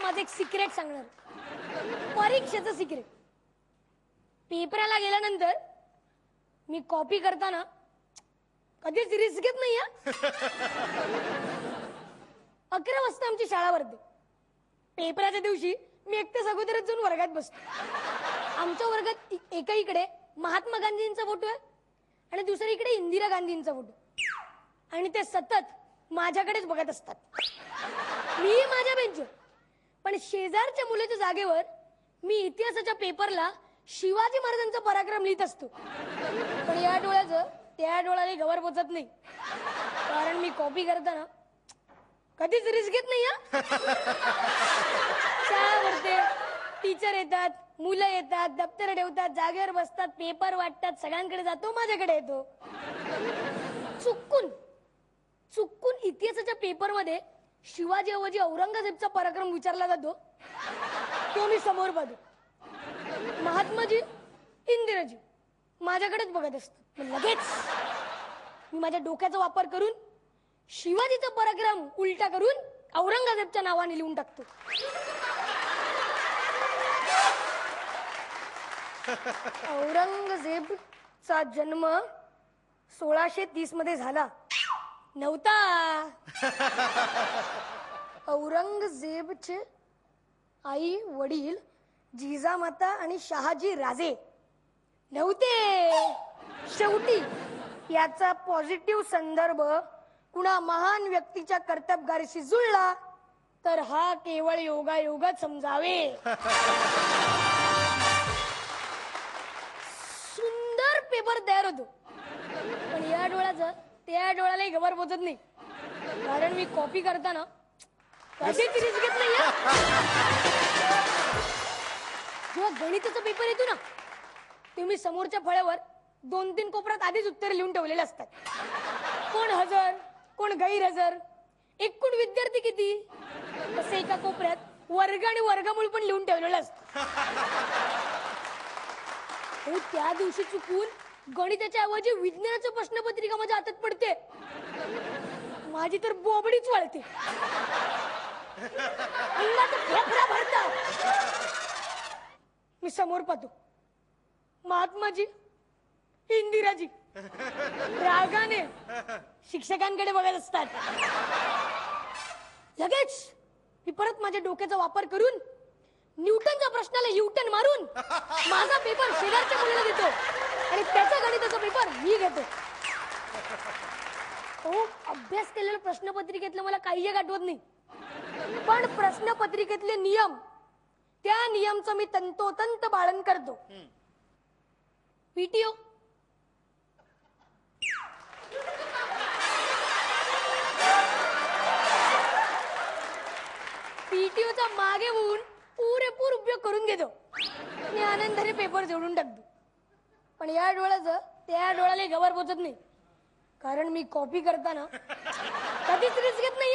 माझं एक सिक्रेट सांगणार, परीक्षेचं सिक्रेट. पेपराला गेल्यानंतर मी कॉपी करताना कधीच रिस्क घेत नाही. 11 वाजता आमची शाळा भरते. पेपराच्या दिवशी मी एकट्याच अगोदरच जाऊन वर्गात बसतो. आमच्या वर्गात एका इकडे महात्मा गांधींचा फोटो आहे आणि दुसरीकडे इंदिरा गांधींचा फोटो, आणि ते सतत माझ्याकडेच बघत असतात. मी माझ्या बेंचवर, पण शेजारच्या मुलाच्या जागेवर मी इतिहासाच्या पेपरला शिवाजी महाराजांचा पराक्रम लिहित असतो. पण या डोळ्याचं त्या डोळ्याला गवर पोचत नाही, कारण मी कॉपी करताना कधीच रिस्क घेत नाही. शाळा भरते, टीचर येतात, मुलं येतात, दप्तर ठेवतात, जागेवर बसतात, पेपर वाटतात, सगळ्यांकडे जातो, माझ्याकडे येतो. चुकून चुकून इतिहासाच्या पेपरमध्ये शिवाजी ऐवजी औरंगजेबचा पराक्रम विचारला जातो. तो मी समोर पाहतो. महात्माजी, इंदिराजी माझ्याकडेच बघत असतो. लगेच मी माझ्या डोक्याचा वापर करून शिवाजीचा पराक्रम उलटा करून औरंगजेबच्या नावाने लिहून टाकतो. औरंगजेबचा जन्म 1630 मध्ये झाला नव्हता. औरंगजेबचे आई वडील जिजामाता आणि शहाजी राजे नव्हते. शेवटी याचा पॉझिटिव्ह संदर्भ कुणा महान व्यक्तीच्या कर्तबगारीशी जुळला तर हा केवळ योगायोगच समजावे. सुंदर पेपर तयार होतो, पण या डोळ्याचं त्या डोळ्यालाही खबर पोचत नाही, कारण मी कॉपी करताना कधीच रिस्क घेत नाही. जेव्हा गणिताचा पेपर येतो ना, तेव्हा मी समोरच्या फळ्यावर 2-3 कोपऱ्यात आधीच उत्तर लिहून ठेवलेले असतात. कोण हजर, कोण गैरहजर, एकूण विद्यार्थी किती, तसे एका कोपऱ्यात वर्ग आणि वर्गमूळ पण लिहून ठेवलेलं असतं. त्या दिवशी चुकून गणिताच्या ऐवजी विज्ञानाचं प्रश्नपत्रिका माझ्या हातात पडते. माझी तर बोबडीच वळते, अंगाचा फेफडा भरतात. मी समोर पाहतो, महात्माजी, इंदिराजी रागाने शिक्षकांकडे बघत असतात. लगेच मी परत माझ्या डोक्याचा वापर करून न्यूटनच्या प्रश्नाला न्यूटन मारून माझा पेपर शेजारच्या मुलीला देतो आणि त्याचा गणिताचा पेपर मी घेतो. हो, अभ्यास केलेल्या प्रश्नपत्रिकेतलं मला काही एक आठवत नाही, पण प्रश्नपत्रिकेतले नियम, त्या नियमचं मी तंतोतंत पालन करतो. पीटीओ, पीटीओचा मागे होऊन पुरेपूर उपयोग करून घेतो आणि आनंदाने पेपर जोडून टाकतो. पण या डोळ्याचं त्या डोळ्याला गवर पोचत नाही, कारण मी कॉपी करताना कधीच रिस्क घेत नाही.